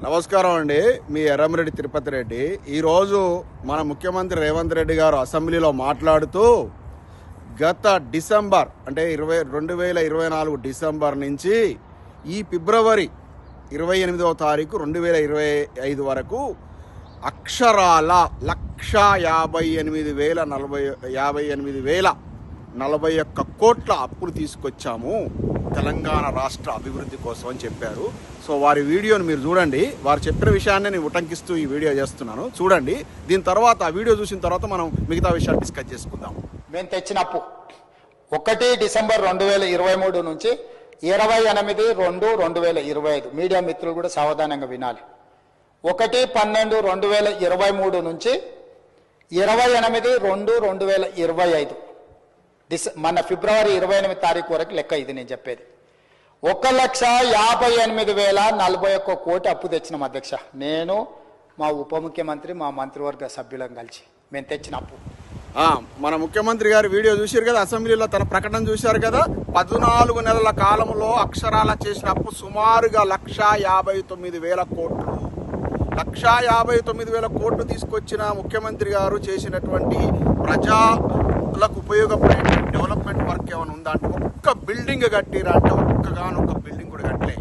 నమస్కారం అండి. మీ ఎర్రంరెడ్డి తిరుపతి రెడ్డి. ఈరోజు మన ముఖ్యమంత్రి రేవంత్ రెడ్డి గారు అసెంబ్లీలో మాట్లాడుతూ గత డిసెంబర్ అంటే 2024 డిసెంబర్ నుంచి ఈ ఫిబ్రవరి 28వ తారీఖు 2025 వరకు అక్షరాల 1,58,041 కోట్ల అప్పులు తీసుకొచ్చాము తెలంగాణ రాష్ట్ర అభివృద్ధి కోసం అని చెప్పారు. సో వారి వీడియోని మీరు చూడండి. వారు చెప్పిన విషయాన్ని నేను ఉటంకిస్తూ ఈ వీడియో చేస్తున్నాను, చూడండి. దీని తర్వాత ఆ వీడియో చూసిన తర్వాత మనం మిగతా విషయాలు డిస్కస్ చేసుకుందాం. మేము తెచ్చిన అప్పు 1 డిసెంబర్ 2023 నుంచి 28/2/2025 మీడియా మిత్రులు కూడా సావధానంగా వినాలి. 1/12/2023 నుంచి 28/2/2025 మన ఫిబ్రవరి 28 తారీఖు వరకు లెక్క ఇది నేను చెప్పేది. 1,58,041 కోటి అప్పు తెచ్చినాం అధ్యక్ష. నేను మా ఉప ముఖ్యమంత్రి మా మంత్రివర్గ సభ్యులను కలిసి మేము తెచ్చిన అప్పు. మన ముఖ్యమంత్రి గారి వీడియో చూశారు కదా, అసెంబ్లీలో తన ప్రకటన చూశారు కదా. 14 నెలల కాలంలో అక్షరాల చేసిన అప్పు సుమారుగా 1,59,000 కోట్లు. 1,59,000 కోట్లు తీసుకొచ్చిన ముఖ్యమంత్రి గారు చేసినటువంటి ప్రజలకు ఉపయోగపడే డెవలప్మెంట్ వర్క్ ఏమైనా ఉందా అంటే ఒక్క బిల్డింగ్ కట్టిరా అంటే ఒక్క బిల్డింగ్ కూడా కట్టలే.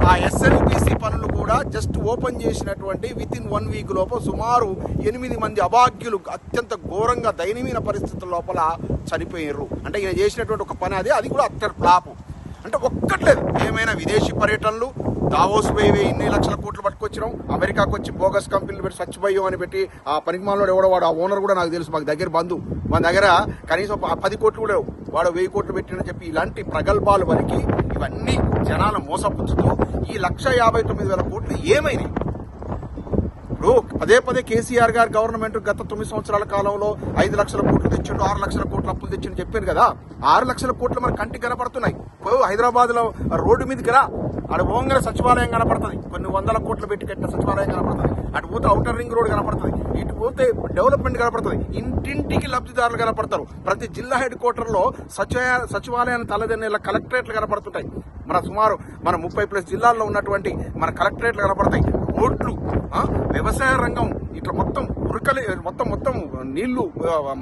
ఆ ఎస్ఎల్బిసి పనులు కూడా జస్ట్ ఓపెన్ చేసినటువంటి వితిన్ 1 వీక్ లోపల సుమారు 8 మంది అభాగ్యులు అత్యంత ఘోరంగా దయనీయమైన పరిస్థితుల లోపల చనిపోయారు. అంటే ఈయన చేసినటువంటి ఒక పని అది కూడా అత్యంత ఫ్లాపు. అంటే ఒక్కట్లేదు. ఏమైనా విదేశీ పర్యటనలు, దావోస్ పోయి ఇన్ని లక్షల కోట్లు పట్టుకొచ్చినాం, అమెరికాకు వచ్చి బోగస్ కంపెనీలు పెట్టి స్వచ్ఛ భయం అని పెట్టి ఆ పనికిమాలలో ఎవడో వాడు, ఆ ఓనర్ కూడా నాకు తెలుసు, మాకు దగ్గర బంధు, మన దగ్గర కనీసం 10 కోట్లు కూడా వాడు 1000 కోట్లు పెట్టినని చెప్పి ఇలాంటి ప్రగల్భాలు వరకు ఇవన్నీ జనాలు మోసపుచ్చుతూ ఈ 1,59,000 కోట్లు ఏమైనాయి? ఇప్పుడు పదే కేసీఆర్ గారు గవర్నమెంట్ గత 9 సంవత్సరాల కాలంలో 5 లక్షల కోట్లు తెచ్చిండు, 6 లక్షల కోట్ల అప్పులు తెచ్చిండు చెప్పాను కదా. 6 లక్షల కోట్లు మన కంటికి కనపడుతున్నాయి. హైదరాబాద్ లో రోడ్డు మీదకి రా, అటు పోగానే సచివాలయం కనపడుతుంది, కొన్ని 100 కోట్లు పెట్టి కట్టిన సచివాలయం కనపడుతుంది. అటు పోతే ఔటర్ రింగ్ రోడ్ కనపడుతుంది, ఇటు పోతే డెవలప్మెంట్ కనపడుతుంది, ఇంటింటికి లబ్ధిదారులు కనపడతారు. ప్రతి జిల్లా హెడ్ క్వార్టర్ లో సచివాలయాన్ని తలదన్నేలా కలెక్టరేట్లు కనపడుతుంటాయి. సుమారు మన 30+ జిల్లాల్లో ఉన్నటువంటి మన కలెక్టరేట్లు కనపడతాయి. రోడ్లు, వ్యవసాయ రంగం, ఇట్లా మొత్తం మొత్తం నీళ్లు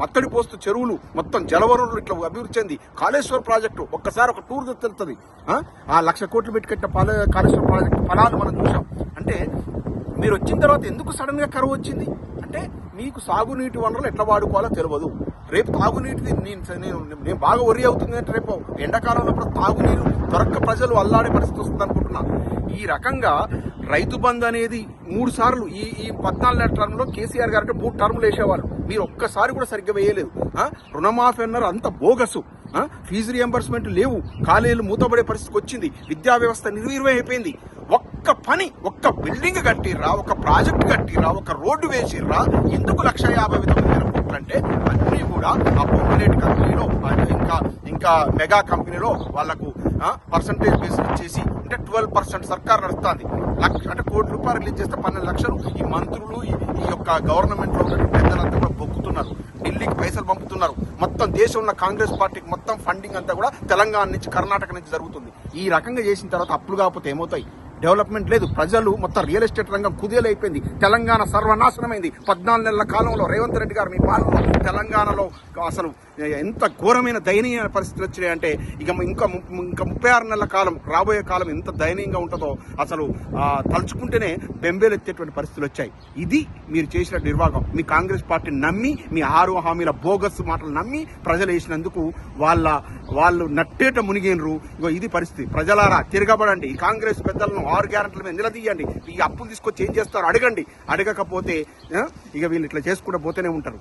మత్తడి పోస్తూ చెరువులు, మొత్తం జలవనరులు ఇట్లా అభివృద్ధి చెంది కాళేశ్వర ప్రాజెక్టు ఒక్కసారి ఒక టూర్ తెలుస్తుంది. ఆ 1,00,000 కోట్లు పెట్టి కట్టిన కాళేశ్వర ప్రాజెక్టు ఫలాలు మనం చూసాం. అంటే మీరు వచ్చిన తర్వాత ఎందుకు సడన్ గా కరువు వచ్చింది అంటే మీకు సాగునీటి వనరులు ఎట్లా వాడుకోవాలో తెలియదు. రేపు తాగునీటిది నేను బాగా వరి అవుతుంది అంటే రేపు ఎండాకాలంలో తాగునీరు దొరక్క ప్రజలు అల్లాడే పరిస్థితి వస్తుంది అనుకుంటున్నా. ఈ రకంగా రైతు బంధు అనేది 3 సార్లు ఈ 14 టర్మ్ లో కేసీఆర్ గారు 3 టర్ములు వేసేవాళ్ళు. మీరు ఒక్కసారి కూడా సరిగ్గా వేయలేదు. రుణమాఫీ అన్నారు, అంత బోగసు. ఫీజు రియంబర్స్మెంట్ లేవు, కాలేజీలు మూతపడే పరిస్థితికి వచ్చింది, విద్యా వ్యవస్థ నిర్వీర్యమైపోయింది. ఒక్క బిల్డింగ్ కట్టిర్రా, ఒక ప్రాజెక్టు కట్టిర్రా, ఒక రోడ్డు వేసిర్రా. ఎందుకు 1,59,000 కోట్లు అంటే అన్ని కూడా ఆ పొంగులేటి కంపెనీలో ఇంకా మెగా కంపెనీలో వాళ్లకు పర్సంటేజ్ బేస్ ఇచ్చేసి అంటే 12% సర్కార్ నడుస్తుంది. అంటే ₹1,00,00,000 రిలీజ్ చేస్తే 12 లక్షలు ఈ మంత్రులు ఈ యొక్క గవర్నమెంట్ లో పెద్దలంతా కూడా బొక్కుతున్నారు, ఢిల్లీకి పైసలు పంపుతున్నారు. మొత్తం దేశంలో ఉన్న కాంగ్రెస్ పార్టీకి మొత్తం ఫండింగ్ అంతా కూడా తెలంగాణ నుంచి, కర్ణాటక నుంచి జరుగుతుంది. ఈ రకంగా చేసిన తర్వాత అప్పులు కాకపోతే ఏమవుతాయి? డెవలప్మెంట్ లేదు. ప్రజలు మొత్తం రియల్ ఎస్టేట్ రంగం కుదేలైపోయింది. తెలంగాణ సర్వనాశనమైంది. 14 నెలల కాలంలో రేవంత్ రెడ్డి గారు మీ పాలనలో తెలంగాణలో అసలు ఎంత ఘోరమైన దయనీయమైన పరిస్థితులు వచ్చినాయంటే ఇంకా 36 నెలల కాలం, రాబోయే కాలం ఎంత దయనీయంగా ఉంటుందో అసలు తలుచుకుంటేనే బెంబేలెత్తేటువంటి పరిస్థితులు వచ్చాయి. ఇది మీరు చేసిన నిర్వాహకం. మీ కాంగ్రెస్ పార్టీని నమ్మి, మీ 6 హామీల బోగస్ మాటలు నమ్మి ప్రజలు వేసినందుకు వాళ్ళు నట్టేట మునిగేనరు. ఇది పరిస్థితి. ప్రజలారా తిరగబడండి. ఈ కాంగ్రెస్ పెద్దలను 6 గ్యారెంటీల మీద నిలదీయండి. ఈ అప్పులు తీసుకొచ్చి ఏం చేస్తారో అడగండి. అడగకపోతే ఇక వీళ్ళు ఇట్లా చేసుకుంటూ పోతూనే ఉంటారు.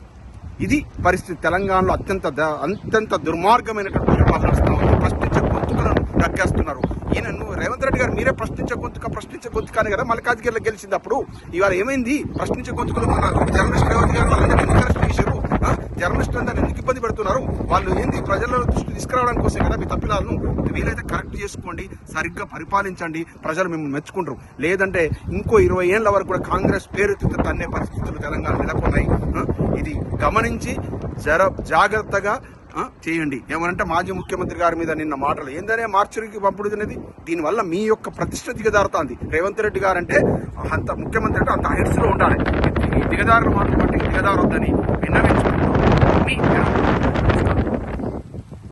ఇది పరిస్థితి. తెలంగాణలో అత్యంత దుర్మార్గమైనటువంటి ప్రశ్నించే గొంతుకలను నక్కేస్తున్నారు. రేవంత్ రెడ్డి గారు మీరే ప్రశ్నించే గొంతుక అని కదా మల్కాజ్గిరిలో గెలిచింది. అప్పుడు ఇవాళ ఏమైంది? ప్రశ్నించే గొంతుకలు జర్నలిస్ట్ రేవంత్ గారు వాళ్ళని అరెస్ట్ చేశారు. జర్నలిస్టులు అందరూ ఎందుకు ఇబ్బంది పెడుతున్నారు? వాళ్ళు ఏంది ప్రజల దృష్టి తీసుకురావడానికి కోసం కదా మీ తప్పిదాలను. వీలైతే కరెక్ట్ చేసుకోండి, సరిగ్గా పరిపాలించండి, ప్రజలు మిమ్మల్ని మెచ్చుకుంటారు. లేదంటే ఇంకో 20 ఏళ్ల వరకు కూడా కాంగ్రెస్ పేరు తన్నే పరిస్థితులు తెలంగాణ నెలకొన్నాయి. ఇది గమనించి జాగ్రత్తగా చేయండి. ఏమనంటే మాజీ ముఖ్యమంత్రి గారి మీద నిన్న మాటలు ఏందనే మార్చురికి పంపుడు అనేది దీనివల్ల మీ యొక్క ప్రతిష్ట దిగదారుతుంది. రేవంత్ రెడ్డి గారు అంటే అంత ముఖ్యమంత్రి అంటే అంత హెడ్స్ లో ఉండాలి. ఈ దిగదారులు మాట్లాడబట్టి దిగదారొద్దని విన్నవించుకుంటూ మీ